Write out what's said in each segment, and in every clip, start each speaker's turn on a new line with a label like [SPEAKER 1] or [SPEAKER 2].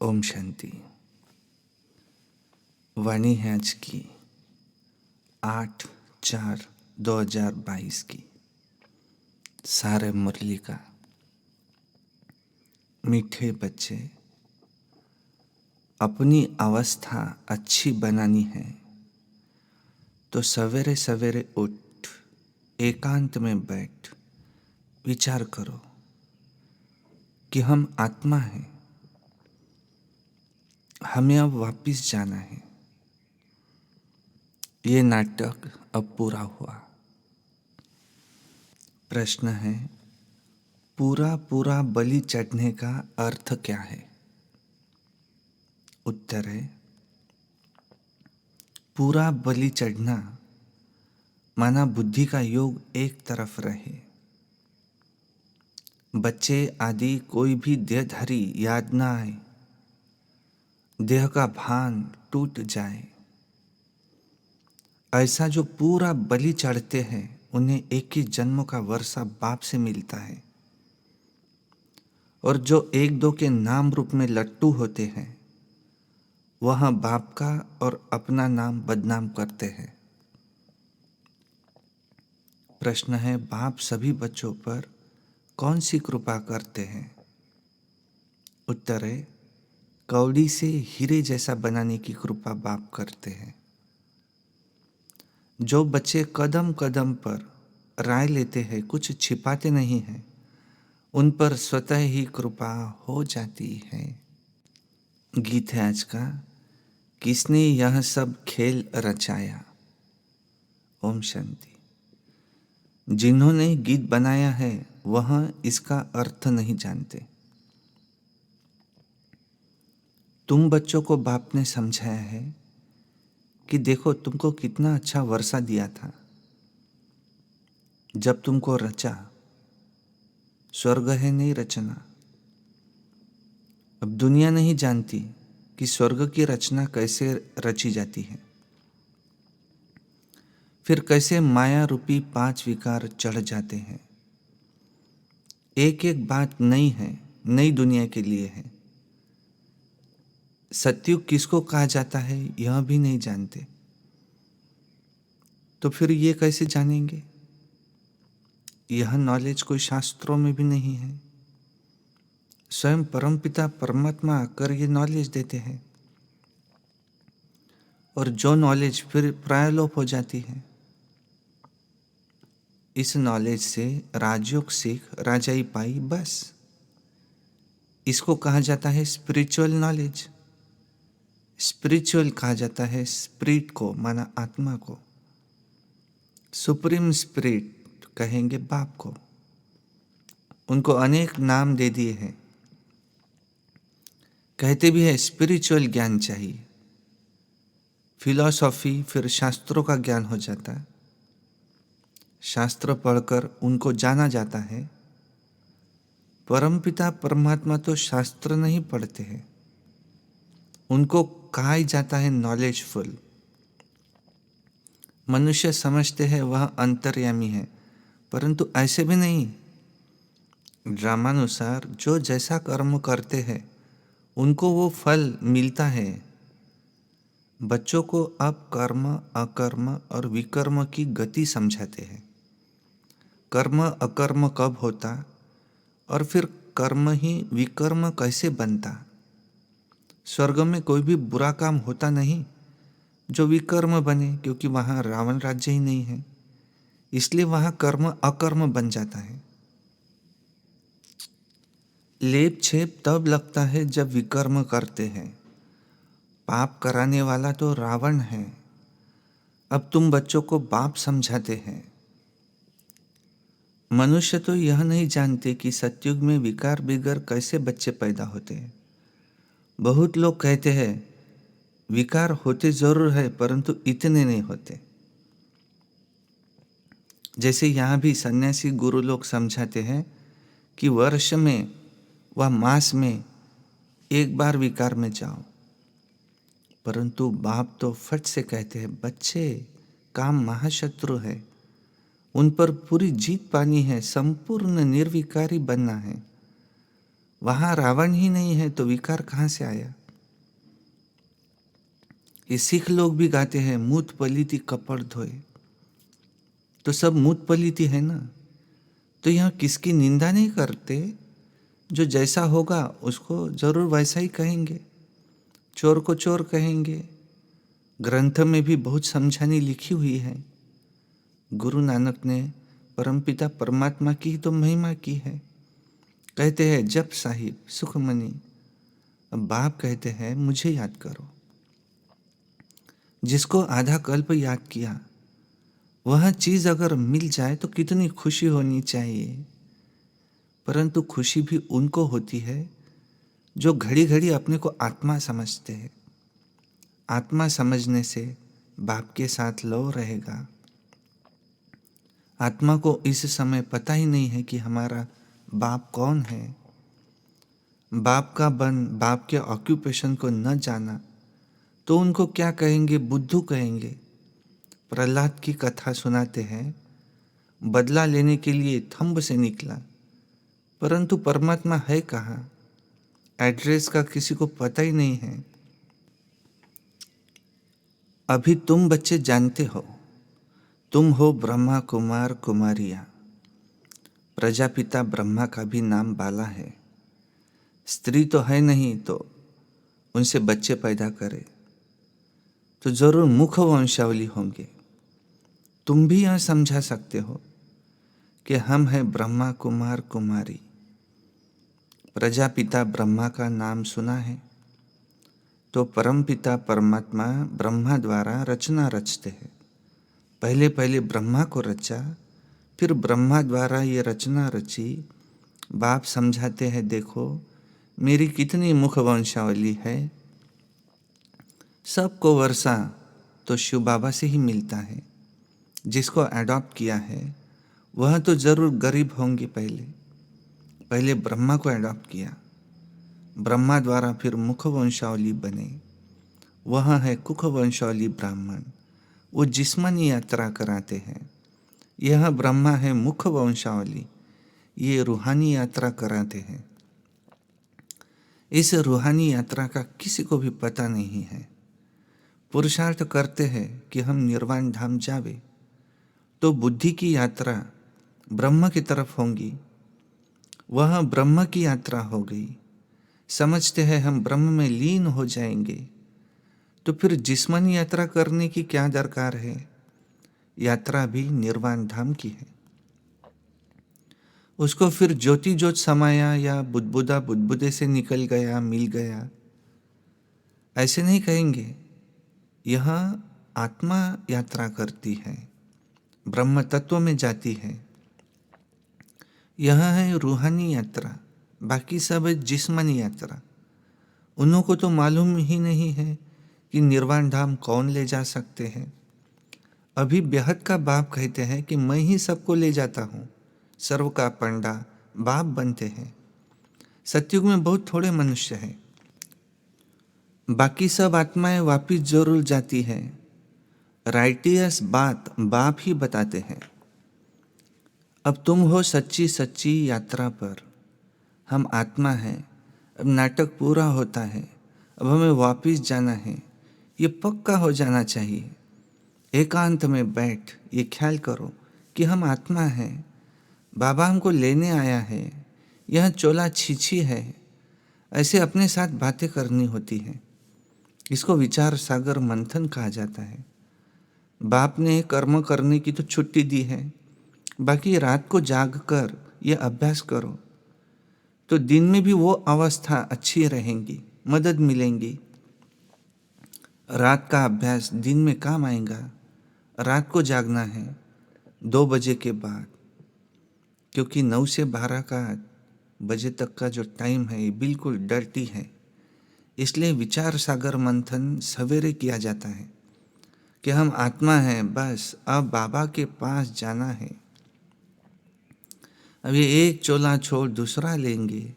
[SPEAKER 1] ओम शांति। वाणी है आज की 8/4/2022 की। सारे मुरली का। मीठे बच्चे, अपनी अवस्था अच्छी बनानी है तो सवेरे सवेरे उठ, एकांत में बैठ विचार करो कि हम आत्मा हैं, हमें अब वापिस जाना है। ये नाटक अब पूरा हुआ। प्रश्न है, पूरा पूरा बलि चढ़ने का अर्थ क्या है? उत्तर है, पूरा बलि चढ़ना माना बुद्धि का योग एक तरफ रहे, बच्चे आदि कोई भी देहधारी याद ना आए, देह का भान टूट जाए। ऐसा जो पूरा बलि चढ़ते हैं उन्हें एक ही जन्म का वर्षा बाप से मिलता है, और जो एक दो के नाम रूप में लट्टू होते हैं वह बाप का और अपना नाम बदनाम करते हैं। प्रश्न है, बाप सभी बच्चों पर कौन सी कृपा करते हैं? उत्तर है, कौड़ी से हीरे जैसा बनाने की कृपा बाप करते हैं। जो बच्चे कदम कदम पर राय लेते हैं, कुछ छिपाते नहीं हैं, उन पर स्वतः ही कृपा हो जाती है। गीत है आज का, किसने यह सब खेल रचाया? ओम शांति। जिन्होंने गीत बनाया है वह इसका अर्थ नहीं जानते। तुम बच्चों को बाप ने समझाया है कि देखो तुमको कितना अच्छा वर्षा दिया था जब तुमको रचा। स्वर्ग है नहीं रचना। अब दुनिया नहीं जानती कि स्वर्ग की रचना कैसे रची जाती है, फिर कैसे माया रूपी 5 विकार चढ़ जाते हैं। एक एक बात नई है, नई दुनिया के लिए है। सतयुग किसको कहा जाता है यह भी नहीं जानते, तो फिर ये कैसे जानेंगे? यह नॉलेज कोई शास्त्रों में भी नहीं है। स्वयं परमपिता परमात्मा आकर ये नॉलेज देते हैं, और जो नॉलेज फिर प्रायलोप हो जाती है। इस नॉलेज से राजयोग सीख राजाई पाई, बस इसको कहा जाता है स्पिरिचुअल नॉलेज। स्पिरिचुअल कहा जाता है स्पिरिट को, माना आत्मा को। सुप्रीम स्पिरिट कहेंगे बाप को। उनको अनेक नाम दे दिए हैं। कहते भी है स्पिरिचुअल ज्ञान चाहिए। फिलॉसॉफी फिर शास्त्रों का ज्ञान हो जाता है। शास्त्र पढ़कर उनको जाना जाता है। परमपिता परमात्मा तो शास्त्र नहीं पढ़ते हैं, उनको कहा ही जाता है नॉलेजफुल। मनुष्य समझते हैं वह अंतर्यामी है, परंतु ऐसे भी नहीं। ड्रामानुसार जो जैसा कर्म करते हैं उनको वो फल मिलता है। बच्चों को अब कर्म, अकर्म और विकर्म की गति समझाते हैं। कर्म अकर्म कब होता और फिर कर्म ही विकर्म कैसे बनता। स्वर्ग में कोई भी बुरा काम होता नहीं जो विकर्म बने, क्योंकि वहाँ रावण राज्य ही नहीं है, इसलिए वहाँ कर्म अकर्म बन जाता है। लेप छेप तब लगता है जब विकर्म करते हैं। पाप कराने वाला तो रावण है। अब तुम बच्चों को बाप समझाते हैं। मनुष्य तो यह नहीं जानते कि सतयुग में विकार बिगर कैसे बच्चे पैदा होते हैं। बहुत लोग कहते हैं विकार होते जरूर है परंतु इतने नहीं होते। जैसे यहाँ भी सन्यासी गुरु लोग समझाते हैं कि वर्ष में व मास में एक बार विकार में जाओ, परंतु बाप तो फट से कहते हैं बच्चे, काम महाशत्रु है, उन पर पूरी जीत पानी है, संपूर्ण निर्विकारी बनना है। वहां रावण ही नहीं है तो विकार कहाँ से आया? ये सिख लोग भी गाते हैं, मूत पलीती कपड़ धोए, तो सब मूत पलीती है ना। तो यहाँ किसकी निंदा नहीं करते, जो जैसा होगा उसको जरूर वैसा ही कहेंगे। चोर को चोर कहेंगे। ग्रंथ में भी बहुत समझानी लिखी हुई है। गुरु नानक ने परमपिता परमात्मा की तो महिमा की है। कहते हैं जप साहिब सुखमनी। अब बाप कहते हैं मुझे याद करो। जिसको आधा कल्प याद किया, वह चीज अगर मिल जाए तो कितनी खुशी होनी चाहिए। परंतु खुशी भी उनको होती है जो घड़ी घड़ी अपने को आत्मा समझते हैं। आत्मा समझने से बाप के साथ लव रहेगा। आत्मा को इस समय पता ही नहीं है कि हमारा बाप कौन है। बाप का बन, बाप के ऑक्यूपेशन को न जाना तो उनको क्या कहेंगे, बुद्धू कहेंगे। प्रहलाद की कथा सुनाते हैं, बदला लेने के लिए थंब से निकला, परंतु परमात्मा है कहाँ, एड्रेस का किसी को पता ही नहीं है। अभी तुम बच्चे जानते हो, तुम हो ब्रह्मा कुमार कुमारियाँ। प्रजापिता ब्रह्मा का भी नाम बाला है। स्त्री तो है नहीं तो उनसे बच्चे पैदा करे तो जरूर मुख वंशावली होंगे। तुम भी यह समझा सकते हो कि हम हैं ब्रह्मा कुमार कुमारी। प्रजापिता ब्रह्मा का नाम सुना है तो परमपिता परमात्मा ब्रह्मा द्वारा रचना रचते हैं। पहले पहले ब्रह्मा को रचा, फिर ब्रह्मा द्वारा ये रचना रची। बाप समझाते हैं देखो मेरी कितनी मुख वंशावली है। सबको वर्षा तो शिव बाबा से ही मिलता है। जिसको अडॉप्ट किया है वह तो जरूर गरीब होंगे। पहले पहले ब्रह्मा को अडॉप्ट किया, ब्रह्मा द्वारा फिर मुख वंशावली बने। वह है कुख वंशावली ब्राह्मण। वो जिस्मानी यात्रा कराते हैं। यह ब्रह्मा है मुख वंशावली, ये रूहानी यात्रा कराते हैं। इस रूहानी यात्रा का किसी को भी पता नहीं है। पुरुषार्थ करते हैं कि हम निर्वाण धाम जावे, तो बुद्धि की यात्रा ब्रह्म की तरफ होंगी। वह ब्रह्म की यात्रा हो गई। समझते हैं हम ब्रह्म में लीन हो जाएंगे, तो फिर जिस्मानी यात्रा करने की क्या दरकार है। यात्रा भी निर्वाण धाम की है। उसको फिर ज्योति ज्योत समाया या बुदबुदा बुदबुदे से निकल गया, मिल गया, ऐसे नहीं कहेंगे। यह आत्मा यात्रा करती है, ब्रह्म तत्व में जाती है। यह है रूहानी यात्रा। बाकी सब है जिस्मानी यात्रा। उन्हों को तो मालूम ही नहीं है कि निर्वाण धाम कौन ले जा सकते हैं। अभी बेहद का बाप कहते हैं कि मैं ही सबको ले जाता हूँ। सर्व का पंडा बाप बनते हैं। सतयुग में बहुत थोड़े मनुष्य हैं। बाकी सब आत्माएं वापिस जरूर जाती है। राइटियस बात बाप ही बताते हैं। अब तुम हो सच्ची सच्ची यात्रा पर। हम आत्मा हैं। अब नाटक पूरा होता है। अब हमें वापिस जाना है। ये पक्का हो जाना चाहिए। एकांत में बैठ ये ख्याल करो कि हम आत्मा हैं। बाबा हमको लेने आया है। यह चोला छीछी है। ऐसे अपने साथ बातें करनी होती हैं। इसको विचार सागर मंथन कहा जाता है। बाप ने कर्म करने की तो छुट्टी दी है, बाकी रात को जाग कर यह अभ्यास करो तो दिन में भी वो अवस्था अच्छी रहेंगी, मदद मिलेंगी। रात का अभ्यास दिन में काम आएगा। रात को जागना है 2 बजे के बाद, क्योंकि 9 से 12 का बजे तक का जो टाइम है ये बिल्कुल डर्टी है। इसलिए विचार सागर मंथन सवेरे किया जाता है कि हम आत्मा हैं, बस अब बाबा के पास जाना है। अब ये एक चोला छोड़ दूसरा लेंगे,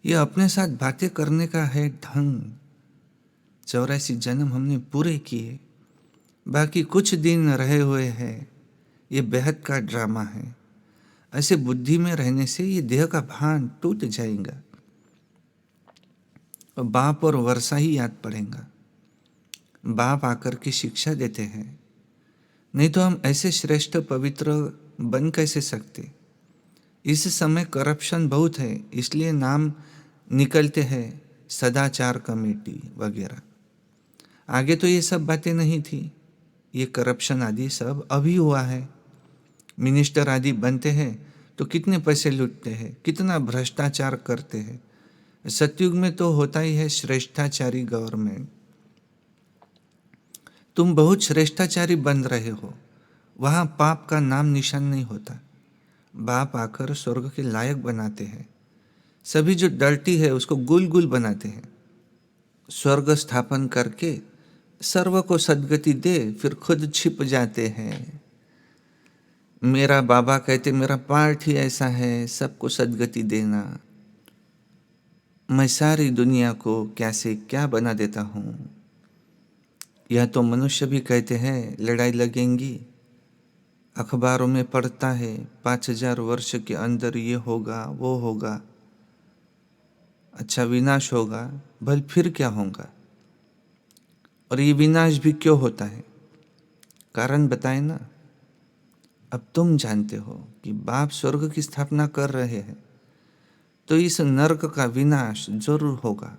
[SPEAKER 1] ये अपने साथ बातें करने का है ढंग। 84 जन्म हमने पूरे किए, बाकी कुछ दिन रहे हुए हैं। ये बेहद का ड्रामा है। ऐसे बुद्धि में रहने से ये देह का भान टूट जाएगा। बाप और वर्षा ही याद पड़ेगा। बाप आकर के शिक्षा देते हैं, नहीं तो हम ऐसे श्रेष्ठ पवित्र बन कैसे सकते। इस समय करप्शन बहुत है, इसलिए नाम निकलते हैं सदाचार कमेटी वगैरह। आगे तो ये सब बातें नहीं थी, ये करप्शन आदि सब अभी हुआ है। मिनिस्टर आदि बनते हैं तो कितने पैसे लूटते हैं, कितना भ्रष्टाचार करते हैं। सतयुग में तो होता ही है श्रेष्ठाचारी गवर्नमेंट। तुम बहुत श्रेष्ठाचारी बन रहे हो, वहाँ पाप का नाम निशान नहीं होता। बाप आकर स्वर्ग के लायक बनाते हैं, सभी जो डर्टी है उसको गुल गुल बनाते हैं। स्वर्ग स्थापन करके सर्व को सद्गति दे, फिर खुद छिप जाते हैं। मेरा बाबा कहते मेरा पार्ट ही ऐसा है, सबको सद्गति देना। मैं सारी दुनिया को क्या से क्या बना देता हूँ। यह तो मनुष्य भी कहते हैं लड़ाई लगेंगी, अखबारों में पढ़ता है 5000 वर्ष के अंदर ये होगा वो होगा, अच्छा विनाश होगा, भल फिर क्या होगा। और ये विनाश भी क्यों होता है, कारण बताए ना। अब तुम जानते हो कि बाप स्वर्ग की स्थापना कर रहे हैं, तो इस नरक का विनाश जरूर होगा।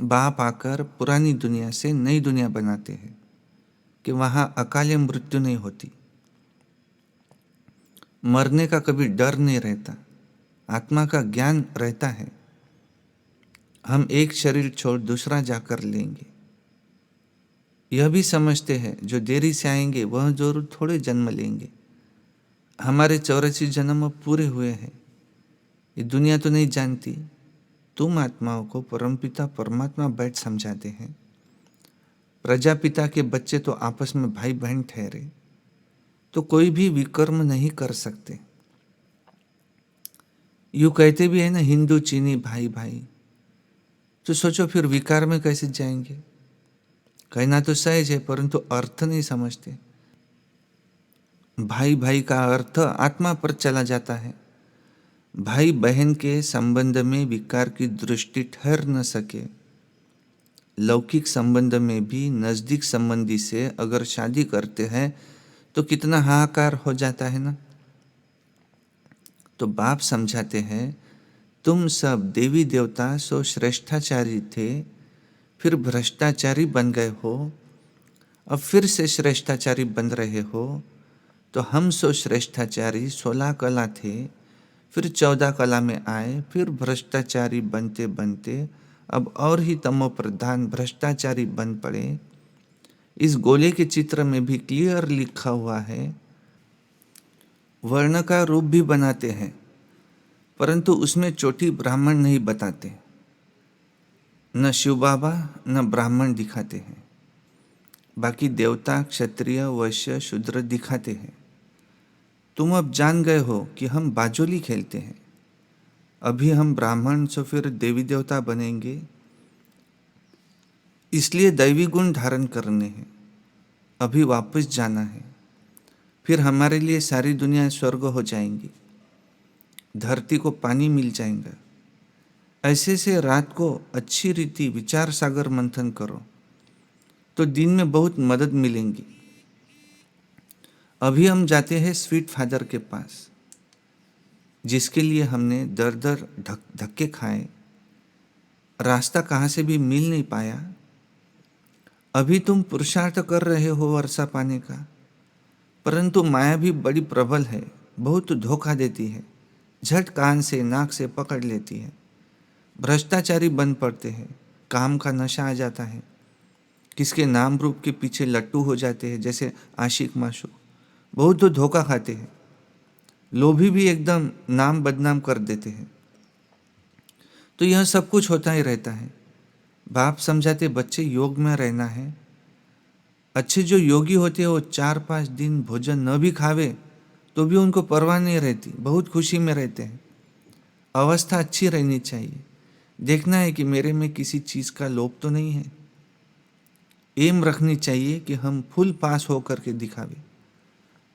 [SPEAKER 1] बाप आकर पुरानी दुनिया से नई दुनिया बनाते हैं कि वहाँ अकाले मृत्यु नहीं होती, मरने का कभी डर नहीं रहता, आत्मा का ज्ञान रहता है। हम एक शरीर छोड़ दूसरा जाकर लेंगे, यह भी समझते हैं जो देरी से आएंगे वह जरूर थोड़े जन्म लेंगे। हमारे 84 जन्म अब पूरे हुए हैं, ये दुनिया तो नहीं जानती। तुम आत्माओं को परमपिता परमात्मा बैठ समझाते हैं। प्रजापिता के बच्चे तो आपस में भाई बहन ठहरे, तो कोई भी विकर्म नहीं कर सकते। यूँ कहते भी है ना हिंदू चीनी भाई भाई, तो सोचो फिर विकार में कैसे जाएंगे। कहना तो सहज है परंतु अर्थ नहीं समझते। भाई भाई का अर्थ आत्मा पर चला जाता है। भाई बहन के संबंध में विकार की दृष्टि ठहर न सके। लौकिक संबंध में भी नजदीक संबंधी से अगर शादी करते हैं तो कितना हाहाकार हो जाता है ना। तो बाप समझाते हैं तुम सब देवी देवता सो श्रेष्ठाचारी थे, फिर भ्रष्टाचारी बन गए हो, अब फिर से श्रेष्ठाचारी बन रहे हो। तो हम सो श्रेष्ठाचारी 16 कला थे, फिर 14 कला में आए, फिर भ्रष्टाचारी बनते बनते अब और ही तमो प्रधान भ्रष्टाचारी बन पड़े। इस गोले के चित्र में भी क्लियर लिखा हुआ है। वर्ण का रूप भी बनाते हैं परंतु उसमें चोटी ब्राह्मण नहीं बताते, न शिव बाबा न ब्राह्मण दिखाते हैं। बाकी देवता क्षत्रिय वैश्य शूद्र दिखाते हैं। तुम अब जान गए हो कि हम बाजोली खेलते हैं, अभी हम ब्राह्मण से फिर देवी देवता बनेंगे, इसलिए दैवी गुण धारण करने हैं, अभी वापस जाना है, फिर हमारे लिए सारी दुनिया स्वर्ग हो जाएंगी, धरती को पानी मिल जाएगा। ऐसे से रात को अच्छी रीति विचार सागर मंथन करो तो दिन में बहुत मदद मिलेंगी। अभी हम जाते हैं स्वीट फादर के पास, जिसके लिए हमने दर दर धक्के खाए, रास्ता कहाँ से भी मिल नहीं पाया। अभी तुम पुरुषार्थ कर रहे हो वर्षा पाने का, परंतु माया भी बड़ी प्रबल है, बहुत धोखा देती है, झट कान से नाक से पकड़ लेती है। भ्रष्टाचारी बन पड़ते हैं, काम का नशा आ जाता है, किसके नाम रूप के पीछे लट्टू हो जाते हैं, जैसे आशिक माशूक। बहुत तो धोखा खाते हैं, लोभी भी एकदम नाम बदनाम कर देते हैं। तो यह सब कुछ होता ही रहता है। बाप समझाते बच्चे योग में रहना है। अच्छे जो योगी होते हैं वो 4-5 दिन भोजन न भी खावे तो भी उनको परवाह नहीं रहती, बहुत खुशी में रहते हैं। अवस्था अच्छी रहनी चाहिए, देखना है कि मेरे में किसी चीज़ का लोभ तो नहीं है। एम रखनी चाहिए कि हम फुल पास होकर के दिखावे।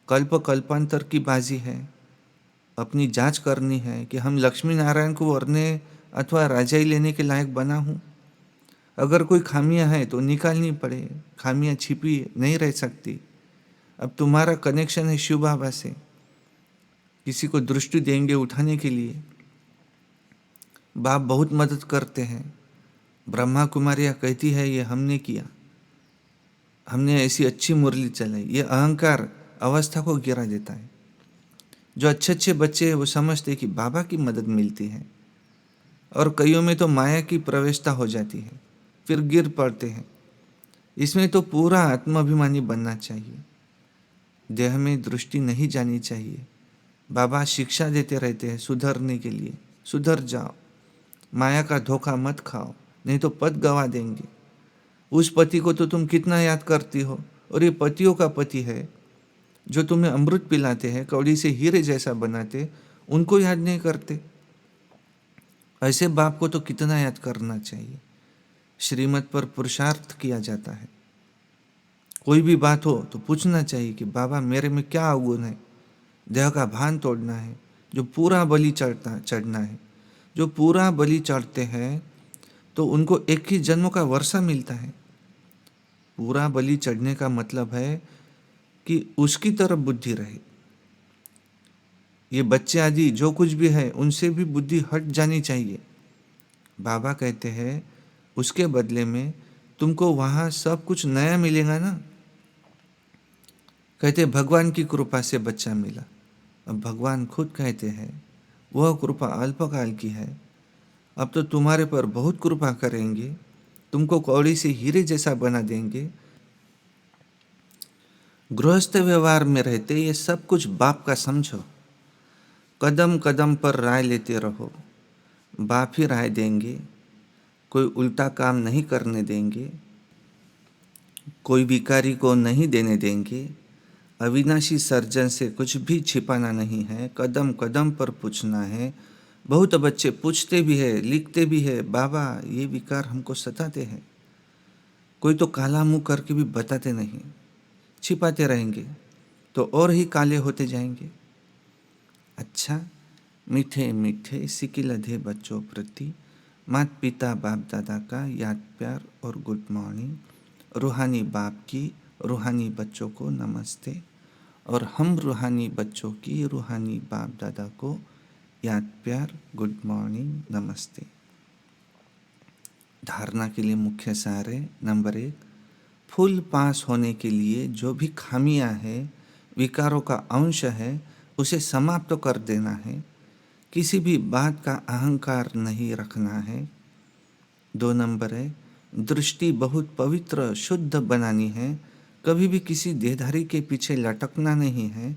[SPEAKER 1] कल्प कल्पांतर की बाजी है, अपनी जांच करनी है कि हम लक्ष्मी नारायण को वरने अथवा राजाई लेने के लायक बना हूँ? अगर कोई खामियां हैं तो निकालनी पड़े, खामियां छिपी नहीं रह सकती। अब तुम्हारा कनेक्शन है शिव बाबा से, किसी को दृष्टि देंगे उठाने के लिए, बाप बहुत मदद करते हैं। ब्रह्मा कुमारियाँ कहती है ये हमने किया, हमने ऐसी अच्छी मुरली चलाई। ये अहंकार अवस्था को गिरा देता है। जो अच्छे अच्छे बच्चे हैं वो समझते कि बाबा की मदद मिलती है, और कईयों में तो माया की प्रवेशता हो जाती है, फिर गिर पड़ते हैं। इसमें तो पूरा आत्माभिमानी बनना चाहिए, देह में दृष्टि नहीं जानी चाहिए। बाबा शिक्षा देते रहते हैं सुधरने के लिए, सुधर जाओ, माया का धोखा मत खाओ, नहीं तो पद गवा देंगे। उस पति को तो तुम कितना याद करती हो, और ये पतियों का पति है जो तुम्हें अमृत पिलाते हैं, कौड़ी से हीरे जैसा बनाते, उनको याद नहीं करते। ऐसे बाप को तो कितना याद करना चाहिए। श्रीमत पर पुरुषार्थ किया जाता है। कोई भी बात हो तो पूछना चाहिए कि बाबा मेरे में क्या अवगुण है। देह का भान तोड़ना है, जो पूरा बलि चढ़ना है। जो पूरा बलि चढ़ते हैं तो उनको एक ही जन्म का वर्षा मिलता है। पूरा बलि चढ़ने का मतलब है कि उसकी तरफ बुद्धि रहे। ये बच्चे आदि जो कुछ भी है उनसे भी बुद्धि हट जानी चाहिए। बाबा कहते हैं उसके बदले में तुमको वहाँ सब कुछ नया मिलेगा ना। कहते भगवान की कृपा से बच्चा मिला। अब भगवान खुद कहते हैं वह कृपा अल्पकाल की है, अब तो तुम्हारे पर बहुत कृपा करेंगे, तुमको कौड़ी से हीरे जैसा बना देंगे। गृहस्थ व्यवहार में रहते ये सब कुछ बाप का समझो। कदम कदम पर राय लेते रहो, बाप ही राय देंगे। कोई उल्टा काम नहीं करने देंगे, कोई भिखारी को नहीं देने देंगे। अविनाशी सर्जन से कुछ भी छिपाना नहीं है, कदम कदम पर पूछना है। बहुत बच्चे पूछते भी है, लिखते भी है, बाबा ये विकार हमको सताते हैं। कोई तो काला मुंह करके भी बताते नहीं, छिपाते रहेंगे तो और ही काले होते जाएंगे। अच्छा, मीठे मीठे सिकिलधे बच्चों प्रति माता पिता बाप दादा का याद प्यार और गुड मॉर्निंग। रूहानी बाप की रूहानी बच्चों को नमस्ते, और हम रूहानी बच्चों की रूहानी बाप दादा को याद प्यार गुड मॉर्निंग नमस्ते। धारणा के लिए मुख्य सार है। नंबर 1, फुल पास होने के लिए जो भी खामियां है, विकारों का अंश है, उसे समाप्त कर देना है। किसी भी बात का अहंकार नहीं रखना है। 2 नंबर है, दृष्टि बहुत पवित्र शुद्ध बनानी है। कभी भी किसी देहधारी के पीछे लटकना नहीं है,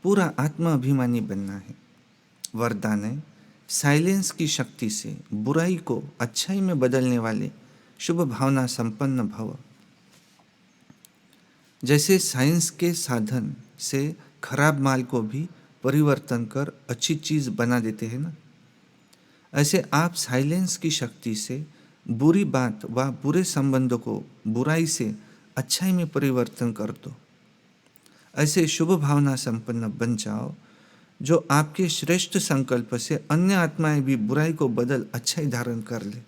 [SPEAKER 1] पूरा आत्मा अभिमानी बनना है। वरदान है, साइलेंस की शक्ति से बुराई को अच्छाई में बदलने वाले शुभ भावना संपन्न भव। जैसे साइंस के साधन से खराब माल को भी परिवर्तन कर अच्छी चीज बना देते हैं ना, ऐसे आप साइलेंस की शक्ति से बुरी बात व बुरे संबंधों को बुराई से अच्छाई में परिवर्तन कर दो। ऐसे शुभ भावना संपन्न बन जाओ जो आपके श्रेष्ठ संकल्प से अन्य आत्माएं भी बुराई को बदल अच्छाई धारण कर ले।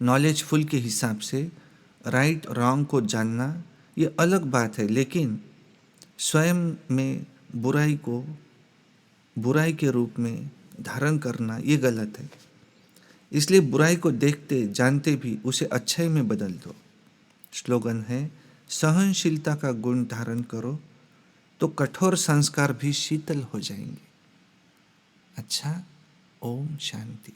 [SPEAKER 1] नॉलेजफुल के हिसाब से राइट रॉन्ग को जानना ये अलग बात है, लेकिन स्वयं में बुराई को बुराई के रूप में धारण करना ये गलत है। इसलिए बुराई को देखते जानते भी उसे अच्छाई में बदल दो। स्लोगन है, सहनशीलता का गुण धारण करो तो कठोर संस्कार भी शीतल हो जाएंगे। अच्छा, ओम शांति।